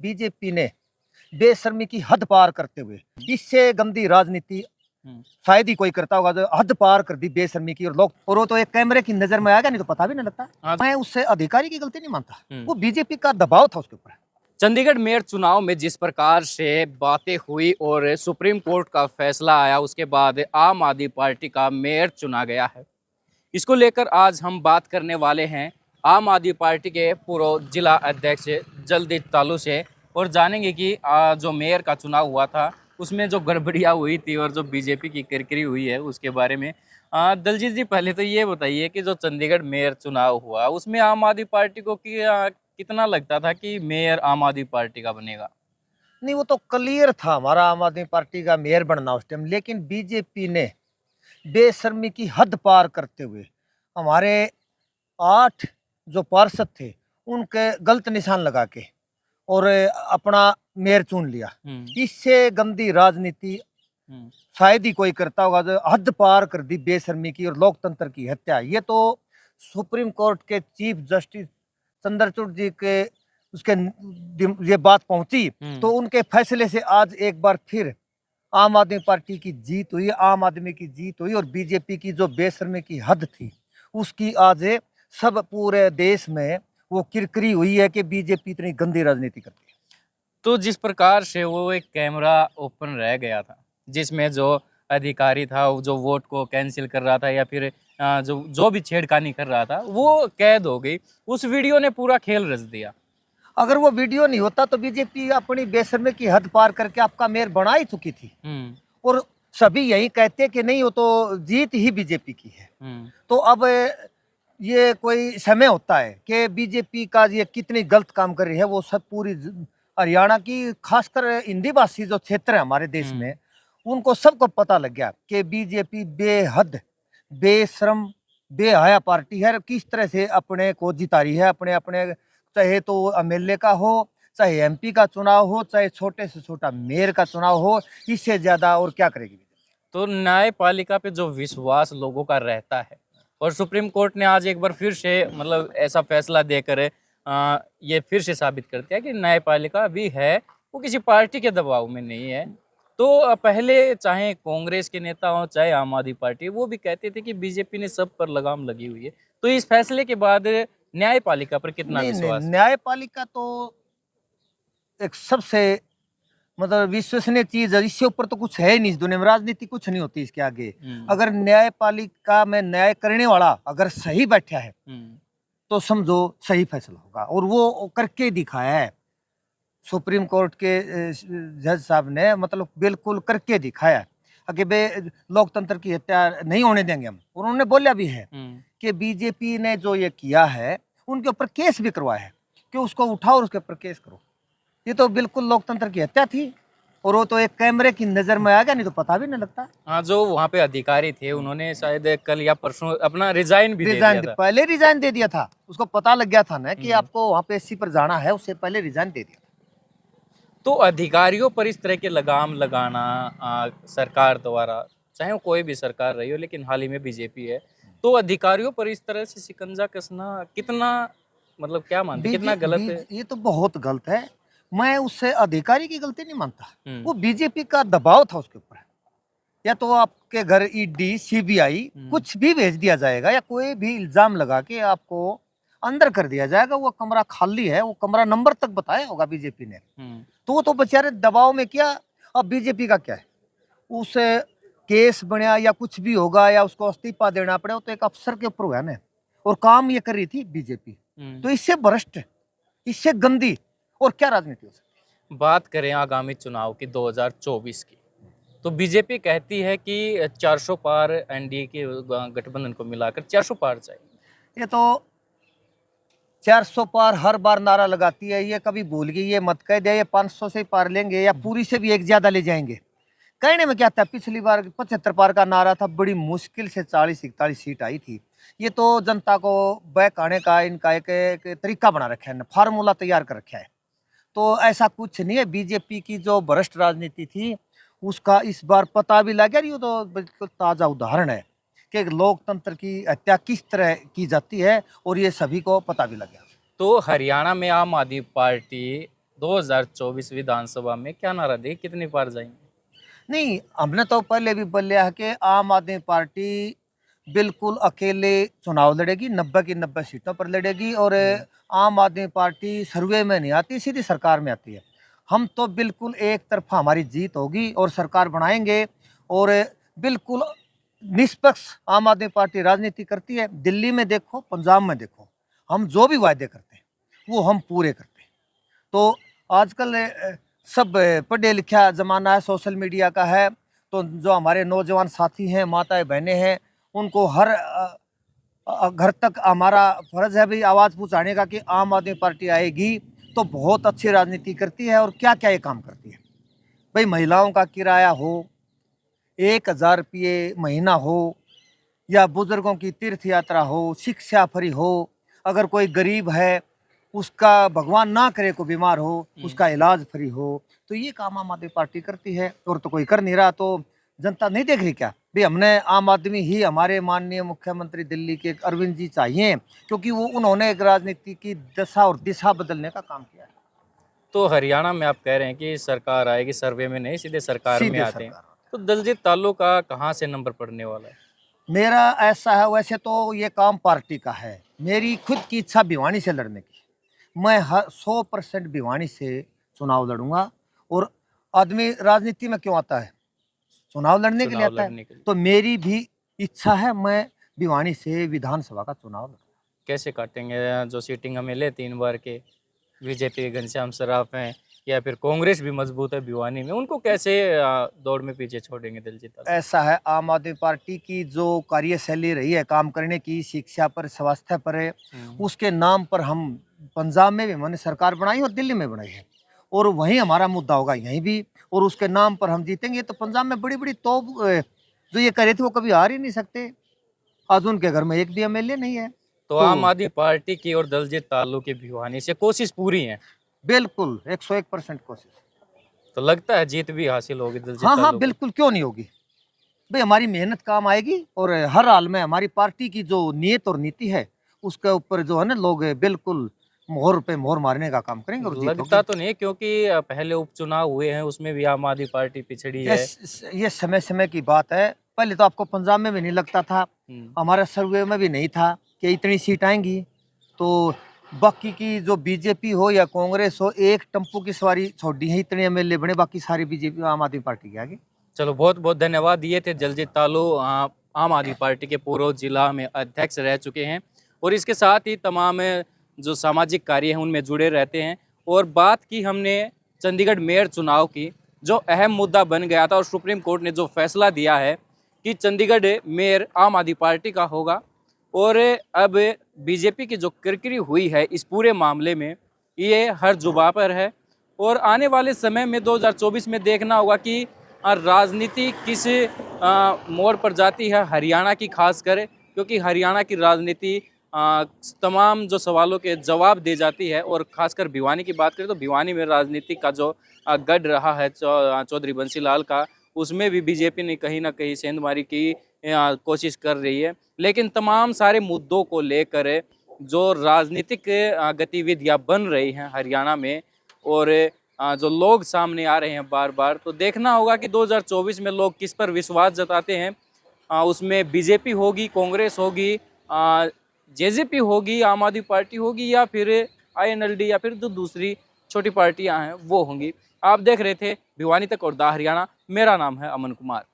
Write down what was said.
BJP ने बेशर्मी की हद पार करते हुए इससे गंदी राजनीति शायद ही कोई करता होगा जो हद पार कर दी बेशर्मी की। और वो तो एक कैमरे की नजर में आएगा, नहीं तो पता भी नहीं लगता। मैं उससे अधिकारी की गलती नहीं मानता, वो बीजेपी का दबाव था उसके ऊपर। चंडीगढ़ मेयर चुनाव में जिस प्रकार से बातें हुई और सुप्रीम कोर्ट का फैसला आया, उसके बाद आम आदमी पार्टी का मेयर चुना गया है। इसको लेकर आज हम बात करने वाले हैं आम आदमी पार्टी के पूर्व जिला अध्यक्ष जगदीश तालू से, और जानेंगे कि जो मेयर का चुनाव हुआ था उसमें जो गड़बड़ियाँ हुई थी और जो बीजेपी की किरकिरी हुई है उसके बारे में। दलजीत जी, पहले तो ये बताइए कि जो चंडीगढ़ मेयर चुनाव हुआ उसमें आम आदमी पार्टी को कितना लगता था कि मेयर आम आदमी पार्टी का बनेगा? नहीं, वो तो क्लियर था हमारा आम आदमी पार्टी का मेयर बनना उस टाइम, लेकिन बीजेपी ने बेशर्मी की हद पार करते हुए हमारे 8 जो पार्षद थे उनके गलत निशान लगा के और अपना मेयर चुन लिया। इससे गंदी राजनीति शायद ही कोई करता होगा जो हद पार कर दी बेशर्मी की और लोकतंत्र की हत्या। ये तो सुप्रीम कोर्ट के चीफ जस्टिस चंद्रचूड़ जी के उसके ये बात पहुंची, तो उनके फैसले से आज एक बार फिर आम आदमी पार्टी की जीत हुई, आम आदमी की जीत हुई। और बीजेपी की जो बेशर्मी की हद थी उसकी आज सब पूरे देश में वो किरकिरी हुई है कि बीजेपी इतनी गंदी राजनीति करती है। तो जिस प्रकार से वो एक कैमरा ओपन रह गया था जिसमें जो अधिकारी था वो जो वोट को कैंसिल कर रहा था या फिर जो भी छेड़खानी कर रहा था वो कैद हो गई, उस वीडियो ने पूरा खेल रच दिया। अगर वो वीडियो नहीं होता तो बीजेपी अपनी बेशर्मी की हद पार करके आपका मेयर बना ही चुकी थी। और सभी यही कहते कि नहीं, वो तो जीत ही बीजेपी की है। तो अब ये कोई समय होता है कि बीजेपी का ये कितनी गलत काम कर रही है, वो सब पूरी हरियाणा की खासकर हिंदी भाषी जो क्षेत्र है हमारे देश में, उनको सबको पता लग गया कि बीजेपी बेहद बेशरम बेहया पार्टी है। किस तरह से अपने को जिता रही है, अपने अपने चाहे तो एमएलए का हो, चाहे एमपी का चुनाव हो, चाहे छोटे से छोटा मेयर का चुनाव हो, इससे ज्यादा और क्या करेगी। तो न्यायपालिका पे जो विश्वास लोगों का रहता है, और सुप्रीम कोर्ट ने आज एक बार फिर से मतलब ऐसा फैसला देकर ये फिर से साबित कर दिया कि न्यायपालिका भी है, वो किसी पार्टी के दबाव में नहीं है। तो पहले चाहे कांग्रेस के नेता हो चाहे आम आदमी पार्टी, वो भी कहते थे कि बीजेपी ने सब पर लगाम लगी हुई है। तो इस फैसले के बाद न्यायपालिका पर कितना विश्वास? न्यायपालिका तो एक सबसे मतलब विश्वसनीय चीज है, इससे ऊपर तो कुछ है ही नहीं इस दुनिया में। राजनीति कुछ नहीं होती इसके आगे। अगर न्यायपालिका में न्याय करने वाला अगर सही बैठा है तो समझो सही फैसला होगा, और वो करके दिखाया है। सुप्रीम कोर्ट के जज साहब ने मतलब बिल्कुल करके दिखाया कि बे लोकतंत्र की हत्या नहीं होने देंगे हम। उन्होंने बोला भी है कि बीजेपी ने जो ये किया है उनके ऊपर केस भी करवाया है कि उसको उठाओ और उसके ऊपर केस करो। ये तो बिल्कुल लोकतंत्र की हत्या थी, और वो तो एक कैमरे की नजर में आ गया, नहीं तो पता भी नहीं लगता। हाँ, जो वहाँ पे अधिकारी थे उन्होंने शायद कल या परसों अपना रिजाइन भी दे दिया था। पहले रिजाइन दे दिया था, उसको पता लग गया था ना कि आपको वहाँ पे एससी पर जाना है, उससे पहले रिजाइन दे दिया। तो अधिकारियों पर इस तरह के लगाम लगाना सरकार द्वारा, चाहे वो कोई भी सरकार रही हो, लेकिन हाल ही में बीजेपी है, तो अधिकारियों पर इस तरह से शिकंजा कसना कितना मतलब क्या मानते, कितना गलत है? ये तो बहुत गलत है। मैं उससे अधिकारी की गलती नहीं मानता, वो बीजेपी का दबाव था उसके ऊपर। या तो आपके घर ईडी सीबीआई कुछ भी भेज दिया जाएगा, या कोई भी इल्जाम लगा के आपको अंदर कर दिया जाएगा। वो कमरा खाली है, वो कमरा नंबर तक बताया होगा बीजेपी ने, तो वो तो बेचारे दबाव में किया। अब बीजेपी का क्या है, उसे केस बनया या कुछ भी होगा या उसको इस्तीफा देना पड़े, वो तो एक अफसर के ऊपर हुआ ना। और काम ये कर रही थी बीजेपी, तो इससे भ्रष्ट, इससे गंदी और क्या राजनीति हो सकती है। बात करें आगामी चुनाव की 2024 की, तो बीजेपी कहती है कि 400 पार एनडीए के गठबंधन को मिलाकर 400 पार चाहिए। ये तो 400 पार हर बार नारा लगाती है, ये कभी भूल गई, ये मत कह दे ये 500 से पार लेंगे या पूरी से भी एक ज्यादा ले जाएंगे। कहने में क्या था, पिछली बार 75 पार का नारा था, बड़ी मुश्किल से 40-41 सीट आई थी। ये तो जनता को बहकाने का इनका एक तरीका बना रखा है, फार्मूला तैयार कर रखा है। तो ऐसा कुछ नहीं है। बीजेपी की जो भ्रष्ट राजनीति थी उसका इस बार पता भी लग गया। ये तो बिल्कुल ताजा उदाहरण है कि लोकतंत्र की हत्या किस तरह की जाती है, और ये सभी को पता भी लग गया। तो हरियाणा में आम आदमी पार्टी 2024 विधानसभा में क्या नारा देगी, कितनी बार जाएंगे? नहीं, हमने तो पहले भी बोलिया है कि आम आदमी पार्टी बिल्कुल अकेले चुनाव लड़ेगी, 90 की 90 सीटों पर लड़ेगी। और आम आदमी पार्टी सर्वे में नहीं आती, सीधी सरकार में आती है। हम तो बिल्कुल एक तरफा हमारी जीत होगी और सरकार बनाएंगे। और बिल्कुल निष्पक्ष आम आदमी पार्टी राजनीति करती है। दिल्ली में देखो, पंजाब में देखो, हम जो भी वायदे करते हैं वो हम पूरे करते हैं। तो आजकल सब पढ़े लिखा ज़माना है, सोशल मीडिया का है। तो जो हमारे नौजवान साथी हैं, माताएं बहनें हैं, उनको हर घर तक हमारा फर्ज है भी आवाज़ पहुँचाने का कि आम आदमी पार्टी आएगी तो बहुत अच्छी राजनीति करती है। और क्या क्या ये काम करती है भाई, महिलाओं का किराया हो, 1000 रुपये महीना हो, या बुजुर्गों की तीर्थ यात्रा हो, शिक्षा फ्री हो, अगर कोई गरीब है उसका भगवान ना करे को बीमार हो उसका इलाज फ्री हो, तो ये काम आम आदमी पार्टी करती है। और तो कोई कर नहीं रहा, तो जनता नहीं देख रही क्या भाई? हमने आम आदमी ही, हमारे माननीय मुख्यमंत्री दिल्ली के अरविंद जी चाहिए, क्योंकि वो उन्होंने एक राजनीति की दशा और दिशा बदलने का काम किया है। तो हरियाणा में आप कह रहे हैं कि सरकार आएगी, सर्वे में नहीं, सीधे सरकार में सीधे आते हैं। सरकार। तो दलजीत तालुक का कहाँ से नंबर पड़ने वाला है? मेरा ऐसा है, वैसे तो ये काम पार्टी का है, मेरी खुद की इच्छा भिवानी से लड़ने की। मैं 100% भिवानी से चुनाव लड़ूंगा। और आदमी राजनीति में क्यों आता है? चुनाव लड़ने के लिए चुनाव आता है। लड़ने के लिए तो मेरी भी इच्छा है, मैं भिवानी से विधानसभा का चुनाव लड़ूंगा। कैसे काटेंगे? जो सीटिंग हमें ले 3 बार के, बीजेपी के घनश्याम सराफ हैं, या फिर कांग्रेस भी मजबूत है भिवानी में, उनको कैसे दौड़ में पीछे छोड़ेंगे दलजीत तालुक? ऐसा है, आम आदमी पार्टी की जो कार्यशैली रही है काम करने की, शिक्षा पर, स्वास्थ्य पर है, उसके नाम पर हम पंजाब में भी मैंने सरकार बनाई और दिल्ली में बनाई है। और वहीं हमारा मुद्दा होगा यहीं भी, और उसके नाम पर हम जीतेंगे। तो पंजाब में बड़ी बड़ी तोप जो ये करे थे वो कभी हार ही नहीं सकते। आज उनके घर में एक भी एमएलए नहीं है। तो आम आदमी पार्टी की और दलजीत तालुक की भिवानी से कोशिश पूरी है? बिल्कुल 101% कोशिश। तो लगता है जीत भी हासिल होगी दलजीत हाँ तालुक को? बिल्कुल, क्यों नहीं होगी भाई? हमारी मेहनत काम आएगी। और हर हाल में हमारी पार्टी की जो नियत और नीति है उसके ऊपर जो है ना, लोग बिल्कुल मोहर पे मोहर मारने का काम करेंगे और जीत लगता होगी। तो नहीं, क्योंकि पहले उपचुनाव हुए हैं, उसमें भी आम आदमी पार्टी पिछड़ी है। ये समय समय की बात है। पहले तो आपको पंजाब में भी नहीं लगता था, हमारे सर्वे में भी नहीं था कि इतनी सीट आएंगी। तो बाकी की जो बीजेपी हो या कांग्रेस हो, एक टम्पू की सवारी छोड़ी है, इतने एमएलए बने, बाकी सारी बीजेपी आम आदमी पार्टी के आगे। चलो, बहुत बहुत धन्यवाद। ये थे दलजीत तालुक, आम आदमी पार्टी के पूर्व जिला में अध्यक्ष रह चुके हैं और इसके साथ ही तमाम जो सामाजिक कार्य हैं उनमें जुड़े रहते हैं। और बात की हमने चंडीगढ़ मेयर चुनाव की, जो अहम मुद्दा बन गया था और सुप्रीम कोर्ट ने जो फैसला दिया है कि चंडीगढ़ मेयर आम आदमी पार्टी का होगा। और अब बीजेपी की जो किरकिरी हुई है इस पूरे मामले में, ये हर जुबां पर है। और आने वाले समय में 2024 में देखना होगा कि राजनीति किस मोड़ पर जाती है, हरियाणा की खासकर, क्योंकि हरियाणा की राजनीति तमाम जो सवालों के जवाब दे जाती है। और खासकर भिवानी की बात करें तो भिवानी में राजनीति का जो गढ़ रहा है चौधरी बंसी लाल का, उसमें भी बीजेपी ने कहीं ना कहीं सेंधमारी की कोशिश कर रही है। लेकिन तमाम सारे मुद्दों को लेकर जो राजनीतिक गतिविधियां बन रही हैं हरियाणा में, और जो लोग सामने आ रहे हैं बार बार, तो देखना होगा कि 2024 में लोग किस पर विश्वास जताते हैं। उसमें बीजेपी होगी, कांग्रेस होगी, जेजेपी होगी, आम आदमी पार्टी होगी, या फिर आईएनएलडी, या फिर जो दूसरी छोटी पार्टियां हैं वो होंगी। आप देख रहे थे भिवानी तक और दा हरियाणा। मेरा नाम है अमन कुमार।